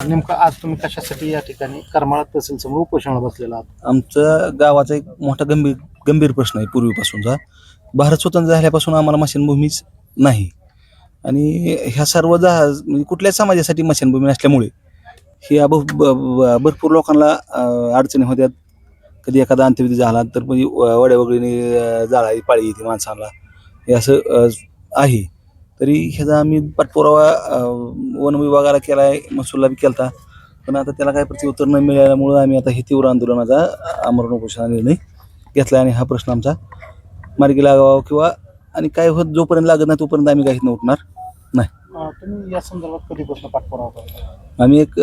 नेमकं आज तुम्ही कशासाठी या ठिकाणी करमाळा तहसील समोर उपोषणाला बसलेला आहात? आमचा गावाचा एक मोठा गंभीर प्रश्न आहे पूर्वीपासूनचा. भारत स्वतंत्र झाल्यापासून आम्हाला स्मशानभूमीच नाही. आणि ह्या सर्व म्हणजे कुठल्याच समाजासाठी स्मशानभूमी नसल्यामुळे ह्या भरपूर लोकांना अडचणी होत्यात. कधी एखादा अंत्यविधी झाला तर म्हणजे वड्या वगैरे जाळाई पाळी येते माणसाला, हे असं आहे. तरी ह्याचा आम्ही पाठपुरावा वन विभागाला केला आहे, महसूलला बी केला, पण आता त्याला काय प्रत्युत्तर न मिळाल्यामुळं आम्ही आता हे तीव्र आंदोलनाचा आमरण उपोषणाचा निर्णय घेतला. आणि हा प्रश्न आमचा मार्गी लागावा किंवा आणि काय होत जोपर्यंत लागत नाही तोपर्यंत आम्ही काहीच न उठणार नाही. तुम्ही या संदर्भात कधीपासून पाठपुरावा करता? आम्ही एक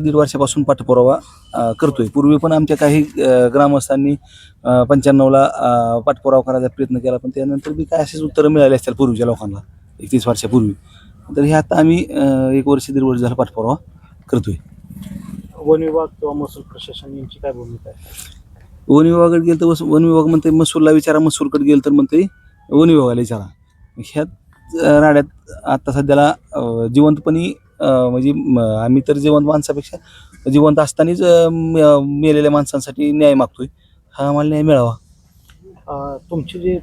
दीड वर्षापासून पाठपुरावा करतोय. पूर्वी पण आमच्या काही ग्रामस्थांनी 95ला पाठपुरावा करायचा प्रयत्न केला, पण त्यानंतर बी काय असेच उत्तरं मिळाली असतील पूर्वीच्या लोकांना 31 वर्षापूर्वी. तर हे आता आम्ही 1 दीड वर्ष झाला पाठपुरावा करतोय. वन विभाग किंवा महसूल प्रशासन यांची काय भूमिका आहे? वन विभागाकडे गेलं तर वन विभाग म्हणते महसूलला विचारा, महसूलकडे गेलं तर म्हणते वन विभागाला विचारा. ह्यात राड्यात आता सध्याला जिवंतपणी म्हणजे आम्ही तर जिवंत माणसापेक्षा जिवंत असतानाच मेलेल्या माणसांसाठी न्याय मागतोय. हा आम्हाला न्याय मिळावा. तुमची जे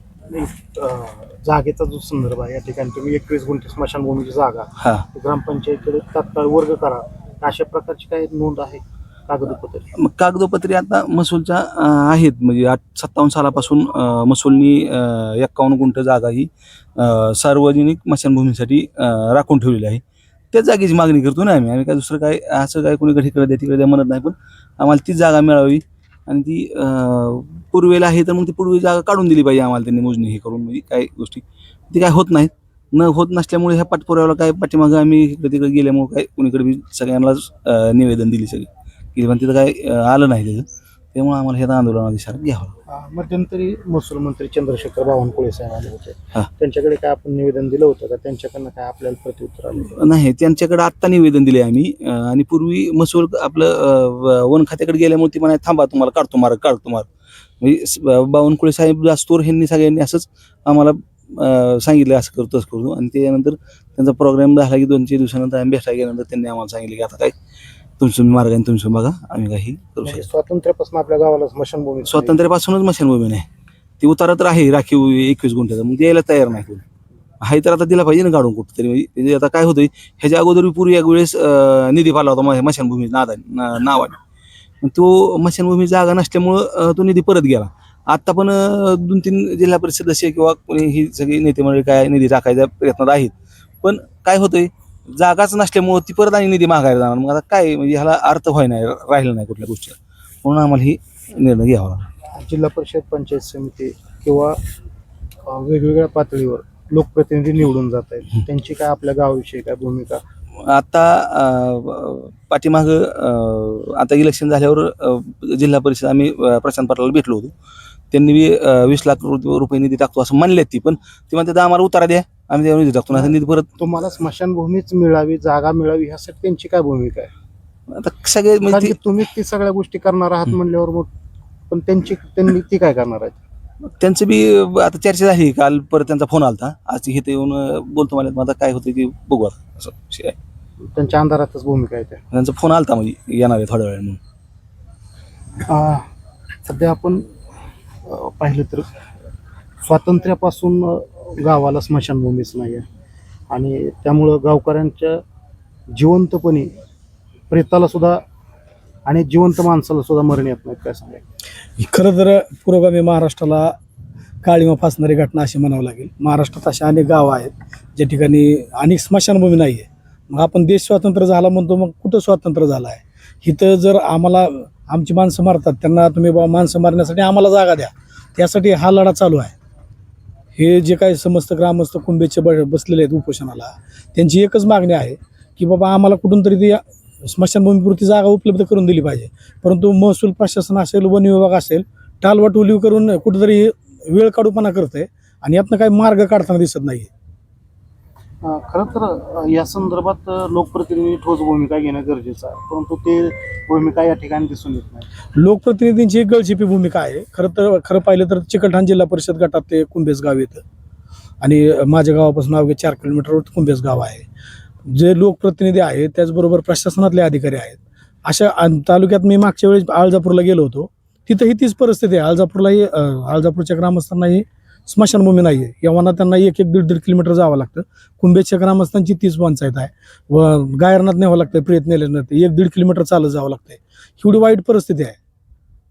जागेचा जो संदर्भ आहे, या ठिकाणी तुम्ही 21 गुंठे स्मशानभूमीची जागा ग्रामपंचायतीकडे तात्काळ वर्ग करा, अशा प्रकारची काही नोंद आहे कागदोपत्री? मग कागदोपत्री आता महसूलच्या आहेत. म्हणजे 57 सालापासून महसूलनी 51 गुंठ जागा ही सार्वजनिक स्मशानभूमीसाठी राखून ठेवलेली आहे. त्या जागेची मागणी करतो ना आम्ही काय दुसरं काय असं काय कोणी तिकडे द्या म्हणत नाही, पण आम्हाला ती जागा मिळावी. आणि ती पूर्वेला आहे तर मग ती पूर्वी जागा काढून दिली पाहिजे आम्हाला, त्यांनी मोजणी हे करून. म्हणजे काही गोष्टी ती काय होत नाहीत. होत नसल्यामुळे ह्या पाठपुराव्याला काय पाठीमागं आम्ही इकडे तिकडे गेल्यामुळे काय कुणीकडे बी सगळ्यांनाच निवेदन दिली सगळी की पण तिथं काय आलं नाही त्याचं. त्यामुळे आम्हाला ह्या आंदोलनात इशारा घ्यावा. मध्यंतरी महसूल मंत्री चंद्रशेखर बावनकुळे साहेब आले होते, त्यांच्याकडे काय आपण निवेदन दिलं होतं का? त्यांच्याकडनं काय आपल्याला प्रत्युत्तर आलं नाही? त्यांच्याकडे आत्ता निवेदन दिले आम्ही. आणि पूर्वी महसूल आपलं वन खात्याकडे गेल्यामुळे ती म्हणा थांबा तुम्हाला काढतो मार. म्हणजे बावनकुळे साहेब दास्तूर ह्यांनी सगळ्यांनी असंच आम्हाला सांगितलं असं करतो तसं करतो. आणि त्यानंतर त्यांचा प्रोग्राम झाला की 2-4 दिवसानंतर आम्ही भेटायला गेल्यानंतर त्यांनी आम्हाला सांगितलं की आता काय तुमचं मार्गाने तुमचं बघा, आम्ही काही करू शकतो. स्वातंत्र्यापासून आपल्या गावाला स्मशानभूमी स्वातंत्र्यापासूनच स्मशानभूमी नाही. ती उतारा तर आहे राखीव 21 गुंठ्याचा, मग द्यायला तयार नाही कोणी. आहे तर आता दिला पाहिजे ना काढून कुठं तरी. म्हणजे आता काय होतंय, ह्याच्या अगोदर पूर्वी एक वेळेस निधी फाळला होता स्मशानभूमी नावाने. तो स्मशानभूमी जागा नसल्यामुळं तो निधी परत गेला. आत्ता पण 2-3 जिल्हा परिषद सदस्य किंवा कोणी ही सगळी नेते मंडळी काय निधी राखायच्या प्रयत्नात आहेत. पण काय होतंय, जागाच नसल्यामुळं ती परत आणि निधी मागायला जाणार. मग आता काय म्हणजे ह्याला अर्थ राहिला नाही कुठल्या गोष्टी. म्हणून आम्हाला ही निर्णय घ्यावा लागला. जिल्हा परिषद, पंचायत समिती किंवा वेगवेगळ्या पातळीवर लोकप्रतिनिधी निवडून जात आहेत, त्यांची काय आपल्या गावाविषयी काय भूमिका? आता पाठीमागं आता इलेक्शन झाल्यावर जिल्हा परिषद आम्ही प्रशांत पाटलाला भेटलो होतो. त्यांनी बी 20 लाख रुपये निधी टाकतो असं म्हणले ती, पण ते म्हणतात आम्हाला उतारा द्या, आम्ही त्या निधी टाकतो. निधी परत तुम्हाला स्मशानभूमीच मिळावी, जागा मिळावी, ह्यासाठी त्यांची काय भूमिका आहे? आता सगळे म्हणजे तुम्ही ती सगळ्या गोष्टी करणार आहात म्हणल्यावर मग पण त्यांनी ती काय करणार आहेत? त्यांचं बी आता चर्चा झाली. काल परत त्यांचा फोन आला, आज इथे येऊन बोलतो मला. आता काय होतं की बघू आता असं विषय आहे. त्यांच्या अंधारातच भूमिका आहे त्यांचा फोन आलता म्हणजे येणार आहे थोड्या वेळ म्हणून. सध्या आपण पाहिलं तर स्वातंत्र्यापासून गावाला स्मशानभूमीच नाही आहे, आणि त्यामुळं गावकऱ्यांच्या जिवंतपणी प्रेताला सुद्धा आणि जिवंत माणसाला सुद्धा मरण येत नाहीत. काय सांगाय? खरं तर पुरोगामी महाराष्ट्राला काळीमा फासणारी घटना अशी म्हणावं लागेल. महाराष्ट्रात अशा अनेक गावं आहेत ज्या ठिकाणी अनेक स्मशानभूमी नाही आहे. मग आपण देश स्वातंत्र्य झाला म्हणतो, मग कुठं स्वातंत्र्य झालं आहे? इथं जर आम्हाला आमची माणसं मारतात, त्यांना तुम्ही बाबा माणसं मारण्यासाठी आम्हाला जागा द्या, त्यासाठी हा लढा चालू आहे. हे जे काही समस्त ग्रामस्थ कुंभेचे बसलेले आहेत उपोषणाला, त्यांची एकच मागणी आहे की बाबा आम्हाला कुठून तरी ती स्मशानभूमीपुरती जागा उपलब्ध करून दिली पाहिजे. परंतु महसूल प्रशासन असेल, वन विभाग असेल, टालवाटोली करून कुठेतरी वेळ काढूपणा करते आणि यातनं काही मार्ग काढताना दिसत नाही. खरं तर या संदर्भात लोकप्रतिनिधी ठोस भूमिका घेणं गरजेचं आहे, परंतु ते भूमिका या ठिकाणी दिसून येत नाही. लोकप्रतिनिधींची एक गळचिपी भूमिका आहे. खरं पाहिलं तर चिकलठाण जिल्हा परिषद गटात ते कुंभेस गाव येतं आणि माझ्या गावापासून अवघे 4 किलोमीटरवर कुंभेस गाव आहे. जे लोकप्रतिनिधी आहेत त्याचबरोबर प्रशासनातले अधिकारी आहेत. अशा तालुक्यात मी मागच्या वेळेस आळजापूरला गेलो होतो, तिथंही तीच परिस्थिती आहे. आळजापूरलाही आळजापूरच्या ग्रामस्थांनाही स्मशानभूमी नाही आहे. यवाना त्यांना 1-1, 1.5 किलोमीटर जावं लागतं. कुंभेच्या ग्रामस्थांची तीच पंचायत आहे. व गायरनात न्यावं लागतं, प्रेत नेल्यानंतर 1-1.5 किलोमीटर चालत जावं लागतंय. एवढी वाईट परिस्थिती आहे.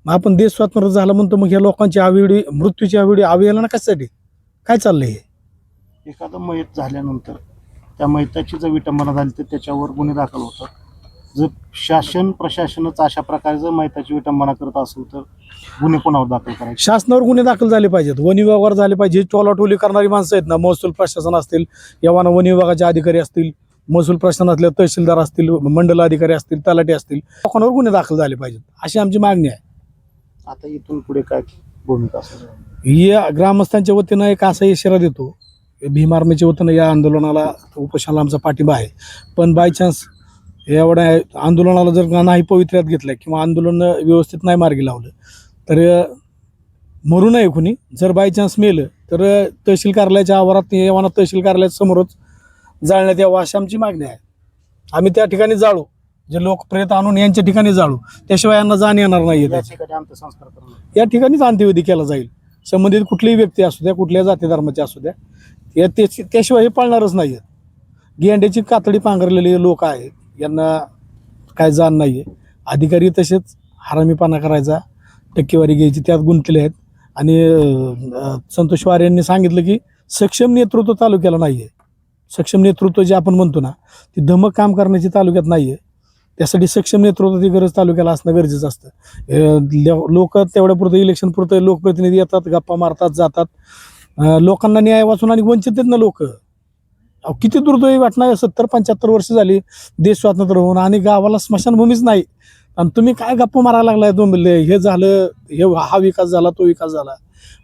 मग आपण देश स्वातंत्र्य झाला म्हणतो, मग ह्या लोकांची आवेडी, मृत्यूची आवेडी अवहेलना कशासाठी? काय चाललंय हे? एखादं मयत झाल्यानंतर त्या मयताची जर विटंबना झाली तर त्याच्यावर गुन्हे दाखल होतात. जर शासन प्रशासनच अशा प्रकारे जर मयताची विटंबना करत असेल तर गुन्हे कोणावर दाखल करायचे? शासनावर गुन्हे दाखल झाले पाहिजेत, वन विभागावर झाले पाहिजे. टोलाटोली करणारी माणसं आहेत ना, महसूल प्रशासन असतील, यवाना वन विभागाचे अधिकारी असतील, महसूल प्रशासनातले तहसीलदार असतील, मंडल अधिकारी असतील, तलाठी असतील, लोकांवर गुन्हे दाखल झाले पाहिजेत, अशी आमची मागणी आहे. आता इथून पुढे काय भूमिका असेल? या ग्रामस्थांच्या वतीनं एक असा इशारा देतो, भीम आर्मीच्या वतीनं या आंदोलनाला, उपोषणाला आमचा पाठिंबा आहे. पण बायचान्स एवढ्या आंदोलनाला जर नाही पवित्र्यात घेतलं किंवा आंदोलन व्यवस्थित नाही मार्गी लावलं तर मरू नये कुणी. जर बायचान्स मेलं तर तहसील कार्यालयाच्या आवारात, यवाना तहसील कार्यालयाच्या समोरच जाळण्यात यावं अशी आमची मागणी आहे. आम्ही त्या ठिकाणी जाळू, जे लोक प्रेत आणून यांच्या ठिकाणी जाळू, त्याशिवाय यांना जाण येणार नाही. या ठिकाणी अंत्यसंस्कार करणं, या ठिकाणीच अंत्यविधी केला जाईल. संबंधित कुठलीही व्यक्ती असू द्या, कुठल्या जाती धर्माची असू द्या, त्याशिवाय हे पाळणारच नाही आहेत. गेंड्याची कातडी पांघरलेले लोक आहेत, यांना काय जाण नाही आहे. अधिकारी तसेच हरामीपणा करायचा, टक्केवारी घ्यायची त्यात गुंतलेले आहेत. आणि संतोष वार यांनी सांगितलं की सक्षम नेतृत्व तालुक्याला नाही आहे. सक्षम नेतृत्व जे आपण म्हणतो ना, ती धमक काम करण्याची तालुक्यात नाही आहे. त्यासाठी सक्षम नेतृत्वाची गरज तालुक्याला असणं गरजेचं असतं. लोक तेवढ्यापुरतं, इलेक्शनपुरतं लोकप्रतिनिधी येतात, गप्पा मारतात, जातात. लोकांना न्याय वाचून आणि वंचित आहेत ना लोक. किती दुर्दैवी घटना आहे. 70-75 वर्ष झाली देश स्वातंत्र्य होऊन आणि गावाला स्मशानभूमीच नाही. आणि तुम्ही काय गप्पा मारायला लागलाय? दोन हे झालं, हा विकास झाला, तो विकास झाला.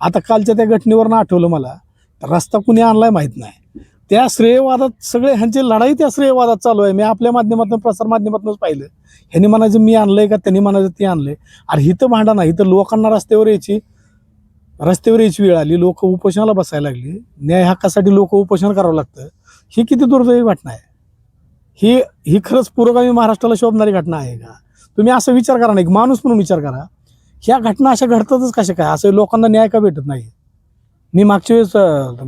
आता कालच्या त्या घटनेवरनं आठवलं मला, रस्ता कुणी आणलाय माहीत नाही. त्या श्रेयवादात सगळे ह्यांची लढाई त्या श्रेयवादात चालू आहे. मी आपल्या माध्यमातून, प्रसार माध्यमातूनच पाहिलं. ह्यांनी म्हणायचं मी आणलंय का, त्यांनी म्हणायचं ते आणलंय. अरे हिथं भांडा नाही, इथं लोकांना रस्त्यावर यायची वेळ आली, लोक उपोषणाला बसायला लागली. न्याय हक्कासाठी लोक उपोषण करावं लागतं. ही किती दुर्दैवी घटना आहे. ही खरंच पुरोगामी महाराष्ट्राला शोभणारी घटना आहे का? तुम्ही असं विचार करा, नाही माणूस म्हणून विचार करा, ह्या घटना अशा घडतातच कशा काय? असं लोकांना न्याय का भेटत नाही? मी मागच्या वेळेस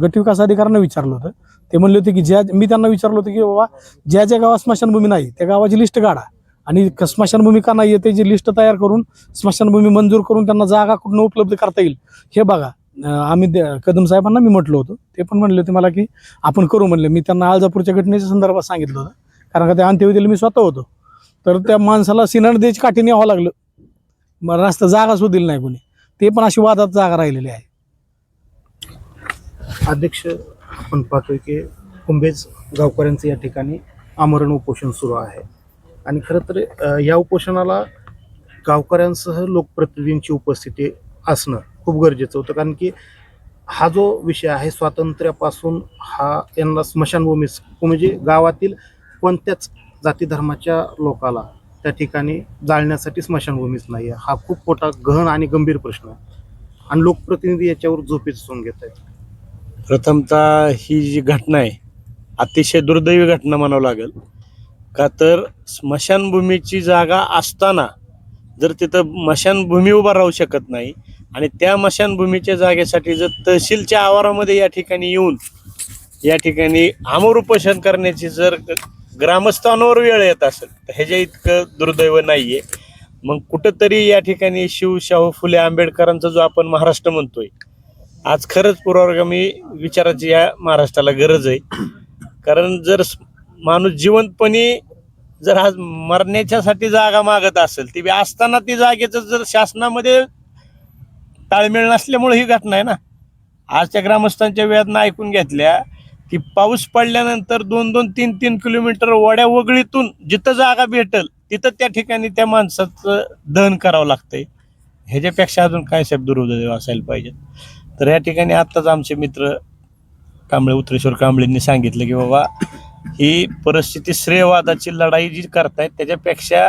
गटविकास अधिकाऱ्यांना विचारलं होतं. ते म्हणले होते की मी त्यांना विचारलं होतं की बाबा ज्या ज्या गावात स्मशानभूमी नाही त्या गावाची लिस्ट काढा आणि स्मशानभूमी का नाही आहे त्याची लिस्ट तयार करून स्मशानभूमी मंजूर करून त्यांना जागा कुठून उपलब्ध करता येईल हे बघा. आम्ही कदम साहेबांना मी म्हटलं होतं, ते पण म्हणले होते मला की आपण करू म्हणले. मी त्यांना आळजापूरच्या घटनेच्या संदर्भात सांगितलं होतं, कारण का त्या अंत्यविधीला मी स्वतः होतो. तर त्या माणसाला सिनडदेची काठीने यावं लागलं, मग रस्ता जागा सुद्धा दिली नाही कोणी. ते पण अशी वादात जागा राहिलेली आहे. अध्यक्ष, आपण पाहतोय की कुंभेज गावकऱ्यांचं या ठिकाणी आमरण उपोषण सुरू आहे आणि खरं तर या उपोषणाला गावकऱ्यांसह लोकप्रतिनिधींची उपस्थिती असणं खूप गरजेचं होतं. कारण की हा जो विषय आहे स्वातंत्र्यापासून हा यांना स्मशानभूमी म्हणजे गावातील कोणत्याच जाती धर्माच्या लोकाला त्या ठिकाणी जाळण्यासाठी स्मशानभूमीच नाही आहे. हा खूप मोठा गहन आणि गंभीर प्रश्न आहे आणि लोकप्रतिनिधी याच्यावर झोपेच सून घेत आहेत. प्रथमतः ही जी घटना आहे अतिशय दुर्दैवी घटना म्हणावं लागेल. का तर स्मशानभूमीची जागा असताना जर तिथं स्मशानभूमी उभा राहू शकत नाही आणि त्या स्मशानभूमीच्या जागेसाठी जर तहसीलच्या आवारामध्ये या ठिकाणी येऊन या ठिकाणी आमरण उपोषण करण्याची जर ग्रामस्थांवर वेळ येत असेल तर ह्याच्या इतकं दुर्दैव नाही आहे. मग कुठंतरी या ठिकाणी शाहू फुले आंबेडकरांचा जो आपण महाराष्ट्र म्हणतोय, आज खरंच पुरोगामी विचाराची या महाराष्ट्राला गरज आहे. कारण जर माणूस जिवंतपणी जर आज मरण्याच्यासाठी जागा मागत असेल ती बी असताना ती जागेचं जर शासनामध्ये ताळमेळ नसल्यामुळे ही घटना आहे ना. आजच्या ग्रामस्थांच्या वेदना ऐकून घेतल्या की पाऊस पडल्यानंतर 2-2, 3-3 किलोमीटर वड्या वगळीतून जिथं जागा भेटल तिथं त्या ठिकाणी त्या माणसाचं दहन करावं लागतंय. ह्याच्यापेक्षा अजून काय साहेब दुर्दैव असायला पाहिजे. तर या ठिकाणी आत्ताच आमचे मित्र कांबळे, उत्तरेश्वर कांबळेंनी सांगितलं की बाबा ही परिस्थिती श्रेयवादाची लढाई जी करतायत त्याच्यापेक्षा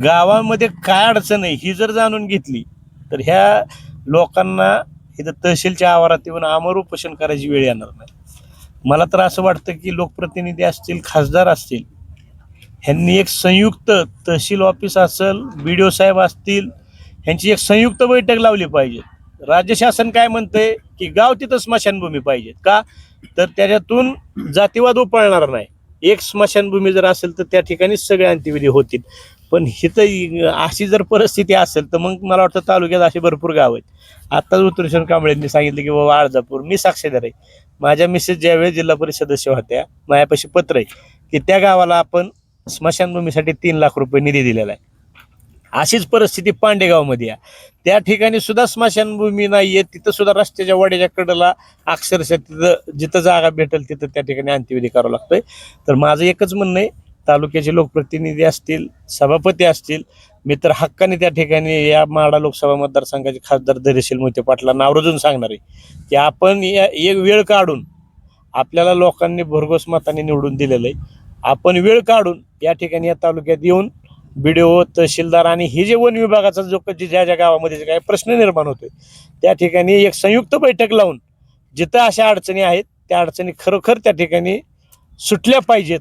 गावामध्ये काय अडचण आहे ही जर जाणून घेतली तर ह्या लोकांना इथं तहसीलच्या आवारात येऊन आमरण उपोषण करायची वेळ येणार नाही. मला तर असं वाटतं की लोकप्रतिनिधी असतील, खासदार असतील, ह्यांनी एक संयुक्त तहसील ऑफिस असेल, BDO साहेब असतील, ह्यांची एक संयुक्त बैठक लावली पाहिजे. राज्य शासन काय म्हणतंय की गाव तिथं स्मशानभूमी पाहिजे का, तर त्याच्यातून जातीवाद उपळणार नाही. एक स्मशानभूमी जर असेल तर त्या ठिकाणी सगळे अंत्यविधी होतील. पण हिथं अशी जर परिस्थिती असेल तर मग मला वाटतं तालुक्यात अशी भरपूर गाव आहेत. आत्ताच उत्तरेश्वर कांबळेंनी सांगितलं की बाबा अर्धापूर, मी साक्षीदार आहे. माझ्या मिसेस ज्यावेळेस जिल्हा परिषद सदस्य होत्या, माझ्यापाशी पत्र आहे की त्या गावाला आपण स्मशानभूमीसाठी 3 लाख रुपये निधी दिलेला आहे. अशीच परिस्थिती पांडेगावमध्ये आहे. त्या ठिकाणी सुद्धा स्मशानभूमी नाहीये. तिथं सुद्धा रस्त्याच्या वाड्याच्या कडेला अक्षरशः तिथं जिथं जागा भेटेल तिथं त्या ठिकाणी अंत्यविधी करावा लागतोय. तर माझं एकच म्हणणं आहे, तालुक्याचे लोकप्रतिनिधी असतील, सभापती असतील, मी तर हक्काने त्या ठिकाणी या माढा लोकसभा मतदारसंघाचे खासदार धैर्यशील मोहिते पाटलांना आवर्जून सांगणार आहे की आपण एक वेळ काढून, आपल्याला लोकांनी भरघोस मताने निवडून दिलेलं आहे, आपण वेळ काढून या ठिकाणी या तालुक्यात येऊन BDO, तहसीलदार आणि हे जे वन विभागाचा जो ज्या ज्या गावामध्ये जे काही प्रश्न निर्माण होतोय त्या ठिकाणी एक संयुक्त बैठक लावून जिथं अशा अडचणी आहेत त्या अडचणी खरोखर त्या ठिकाणी सुटल्या पाहिजेत.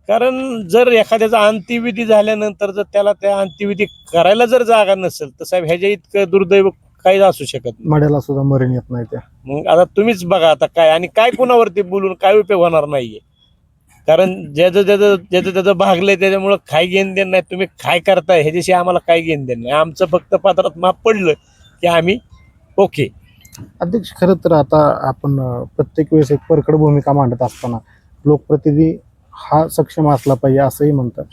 कारण जर एखाद्याचा अंत्यविधी झाल्यानंतर जर त्याला त्या अंत्यविधी करायला जर जागा नसेल तर साहेब ह्याच्या इतकं दुर्दैव काहीच असू शकत नाही. मड्याला सुद्धा मरण येत नाही त्या. मग आता तुम्हीच बघा आता काय आणि काय कुणावरती बोलून काय उपयोग होणार नाहीये. कारण ज्याचं भागलंय त्याच्यामुळं काय घेणं देणं नाही. तुम्ही काय करताय ह्याच्याशी आम्हाला काय घेणं देणं नाही. आमचं फक्त पात्रात माप पडलं की आम्ही ओके. अध्यक्ष, खरं तर आता आपण प्रत्येक वेळेस एक परखड भूमिका मांडत असताना लोकप्रतिनिधी हा सक्षम असला पाहिजे असंही म्हणतात,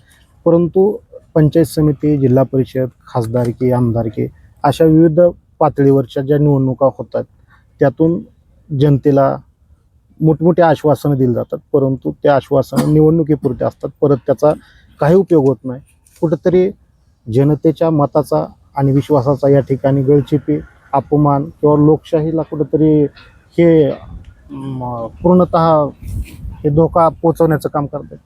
परंतु पंचायत समिती, जिल्हा परिषद, खासदारकी, आमदारकी अशा विविध पातळीवरच्या ज्या निवडणुका होतात त्यातून जनतेला मोठमोठी आश्वासनं दिली जातात, परंतु त्या आश्वासनं निवडणुकीपुरते असतात, परत त्याचा काही उपयोग होत नाही. कुठंतरी जनतेच्या मताचा आणि विश्वासाचा या ठिकाणी गळचिपी, अपमान किंवा लोकशाहीला कुठंतरी हे पूर्णतः हे धोका पोचवण्याचं काम करतात.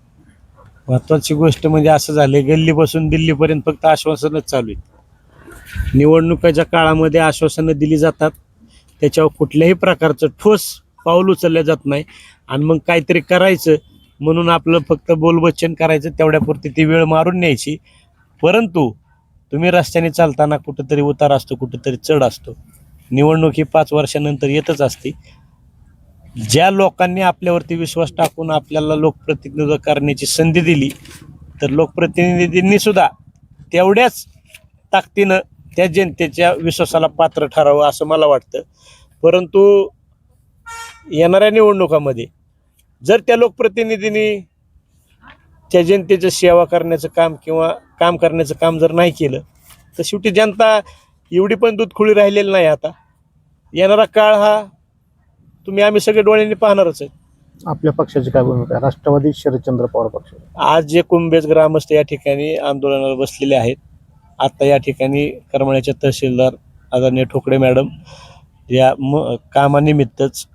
महत्वाची गोष्ट म्हणजे असं झालंय, गल्लीपासून दिल्लीपर्यंत फक्त आश्वासनच चालू आहेत. निवडणुकीच्या काळामध्ये आश्वासनं दिली जातात, त्याच्यावर कुठल्याही प्रकारचं ठोस पाऊल उचललं जात नाही आणि मग काहीतरी करायचं म्हणून आपलं फक्त बोलबच्चन करायचं, तेवढ्यापुरती ती वेळ मारून न्यायची. परंतु तुम्ही रस्त्याने चालताना कुठंतरी उतार असतो, कुठंतरी चढ असतो. निवडणूक ही 5 वर्षानंतर येतच असते. ज्या लोकांनी आपल्यावरती विश्वास टाकून आपल्याला लोकप्रतिनिधित्व करण्याची संधी दिली तर लोकप्रतिनिधींनी सुद्धा तेवढ्याच ताकदीनं त्या जनतेच्या विश्वासाला पात्र ठरावं असं मला वाटतं. परंतु येणाऱ्या निवडणुकामध्ये जर त्या लोकप्रतिनिधींनी त्या जनतेचं सेवा करण्याचं काम किंवा काम करण्याचं काम जर नाही केलं तर शेवटी जनता एवढी पण दूधखुळी राहिलेली नाही. आता येणारा काळ हा आम्ही सगळे डोळ्यांनी पाहणारच आहे. आपल्या पक्षाची काय भूमिका आहे? राष्ट्रवादी शरदचंद्र पवार पक्ष. आज जे कुंभेज ग्रामस्थ या ठिकाणी आंदोलनाला बसलेले आहेत, आता या ठिकाणी करमाळ्याच्या तहसीलदार आदरणीय ठोकळे मॅडम या कामानिमित्तच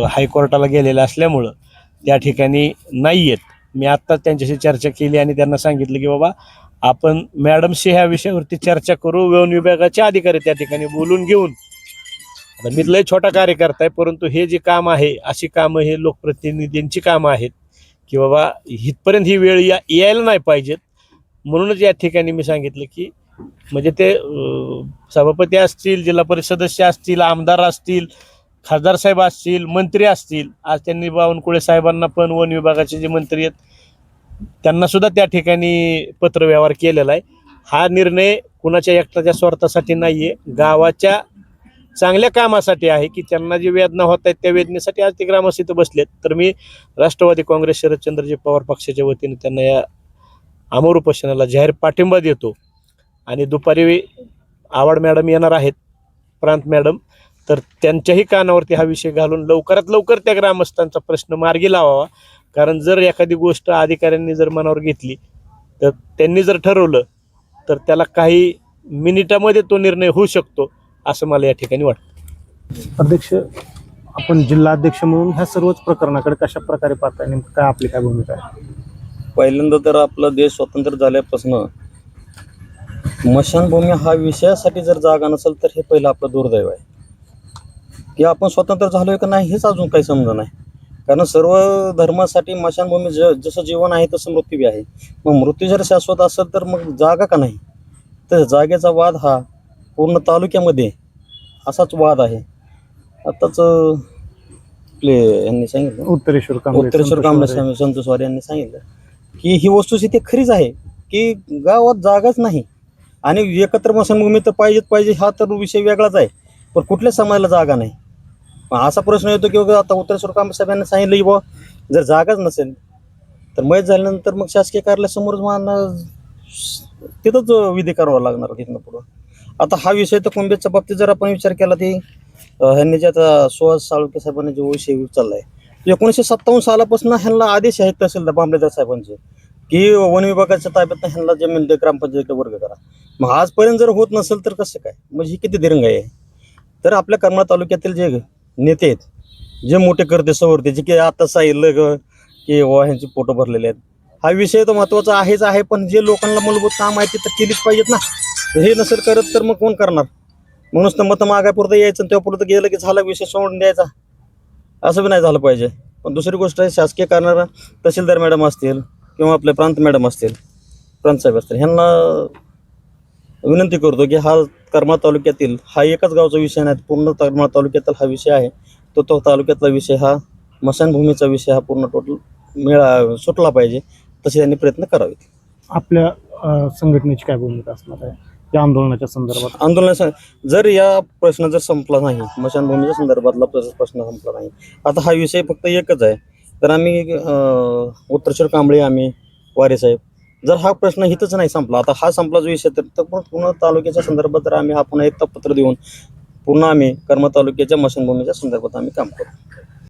हायकोर्टाला गेलेल्या असल्यामुळं त्या ठिकाणी नाही आहेत. मी आत्ताच त्यांच्याशी चर्चा केली आणि त्यांना सांगितलं की बाबा आपण मॅडमशी ह्या विषयावरती चर्चा करू, वन विभागाचे अधिकारी त्या ठिकाणी बोलून घेऊन. आता मी लय छोटा कार्यकर्ता आहे, परंतु हे जे काम आहे अशी कामं हे लोकप्रतिनिधींची कामं आहेत की बाबा इथपर्यंत ही वेळ यायला नाही पाहिजेत. म्हणूनच या ठिकाणी मी सांगितलं की म्हणजे ते सभापती असतील, जिल्हा परिषद सदस्य असतील, आमदार असतील, खासदार साहेब असतील, मंत्री असतील. आज त्यांनी बावनकुळे साहेबांना पण वन विभागाचे जे मंत्री आहेत त्यांना सुद्धा त्या ठिकाणी पत्रव्यवहार केलेला आहे. हा निर्णय कुणाच्या एकट्याच्या स्वार्थासाठी नाही आहे, गावाच्या चांगल्या कामासाठी आहे की त्यांना जी वेदना होत आहेत त्या वेदनेसाठी आज ते ग्रामस्थ इथं बसलेत. तर मी राष्ट्रवादी काँग्रेस शरदचंद्रजी पवार पक्षाच्या वतीने त्यांना या अमर उपोषणाला जाहीर पाठिंबा देतो. आणि दुपारी आवाड मॅडम येणार आहेत, प्रांत मॅडम, तर त्यांच्याही कानावरती हा विषय घालून लवकरात लवकर त्या ग्रामस्थांचा प्रश्न मार्गी लावावा. कारण जर एखादी गोष्ट अधिकाऱ्यांनी जर मनावर घेतली तर त्यांनी जर ठरवलं तर त्याला काही मिनिटामध्ये तो निर्णय होऊ शकतो असं मला या ठिकाणी वाटतं. अध्यक्ष, आपण जिल्हाध्यक्ष म्हणून ह्या सर्वच प्रकरणाकडे कशा प्रकारे पाहताय? नेमकं काय आपली काय भूमिका आहे? पहिल्यांदा तर आपला देश स्वतंत्र झाल्यापासून स्मशानभूमी हा विषयासाठी जर जागा नसेल तर हे पहिलं आपलं दुर्दैव आहे की आपण स्वतंत्र झालोय का नाही हेच अजून काही समजा नाही. कारण सर्व धर्मासाठी स्मशानभूमी जसं जीवन आहे तसं मृत्यू बी आहे. मग मृत्यू जर शाश्वत असेल तर मग जागा का नाही? तर जागेचा वाद हा पूर्ण तालुक्यामध्ये असाच वाद आहे. आताच आपले यांनी सांगितलं उत्तरेश्वर कांबळे, उत्तरेश्वर संतोष कांबळे वारे. संतोष वारे यांनी सांगितलं की ही वस्तुस्थिती खरीच आहे की गावात जागाच नाही आणि एकत्र स्मशानभूमी तर पाहिजे हा तर विषय वेगळाच आहे, पण कुठल्या समाजाला जागा नाही. मग असा प्रश्न येतो की बाबा आता उत्तरेश्वर कांबळे साहेबांनी सांगितलं की बाबा जर जागाच नसेल तर मयत झाल्यानंतर मग शासकीय कार्यालयासमोरच मला तिथंच विधी करावा लागणार तिथनं पुढं. आता हा विषय तर कुंभेच्या बाबतीत जर आपण विचार केला ती ह्यांनी जे आता सुहास साळुंखे साहेबांनी जो विषय चाललाय 1957 सालापासून ह्यांना आदेश आहेत तहसीलदार मामलेदार साहेबांचे की वन विभागाच्या ताब्यात ह्यांना जमीन ग्रामपंचायतीकडे वर्ग करा. मग आजपर्यंत जर होत नसेल तर कसं काय? म्हणजे ही किती दिरंगाई आहे. तर आपल्या करमाळा तालुक्यातील जे नेते आहेत, जे मोठे करते सवर्ते, जे की आता सांगितलं की ह्यांचे फोटो भरलेले आहेत, हा विषय तर महत्त्वाचा आहेच आहे, पण जे लोकांना मूलभूत काम आहे ते तर केलीच पाहिजेत ना. हे नसेल करत तर मग कोण करणार? म्हणूनच तर मतं मागायपुरतं यायचं, तेव्हा पुरतं गेलं की झाला विषय सोडून द्यायचा, असं बी नाही झालं पाहिजे. पण दुसरी गोष्ट आहे, शासकीय करणारा तहसीलदार मॅडम असतील किंवा आपले प्रांत मॅडम असतील, प्रांतसाहेब असतील, ह्यांना विनंती करतो की हा करमाळा तालुक्यातील हा एकच गावचा विषय नाही, पूर्ण करमाळा तालुक्यातील हा विषय आहे. तो तालुक्यातला विषय हा स्मशानभूमीचा विषय हा पूर्ण टोटल सुटला पाहिजे. तसे त्यांनी प्रयत्न करावेत. आपल्या संघटनेची काय भूमिका असणार आहे या आंदोलनाच्या संदर्भात? आंदोलन जर या प्रश्न जर संपला नाही, स्मशानभूमीच्या संदर्भातला प्रश्न संपला नाही, आता हा विषय फक्त एकच आहे, तर आम्ही उत्तरेश्वर कांबळे, आम्ही वारे साहेब, जर हा प्रश्न इथंच नाही संपला, आता हा संपला जो विषय तर पूर्ण तालुक्याच्या संदर्भात तर आम्ही हा पुन्हा एक पत्र देऊन पुन्हा आम्ही करमाळा तालुक्याच्या स्मशानभूमीच्या संदर्भात आम्ही काम करू.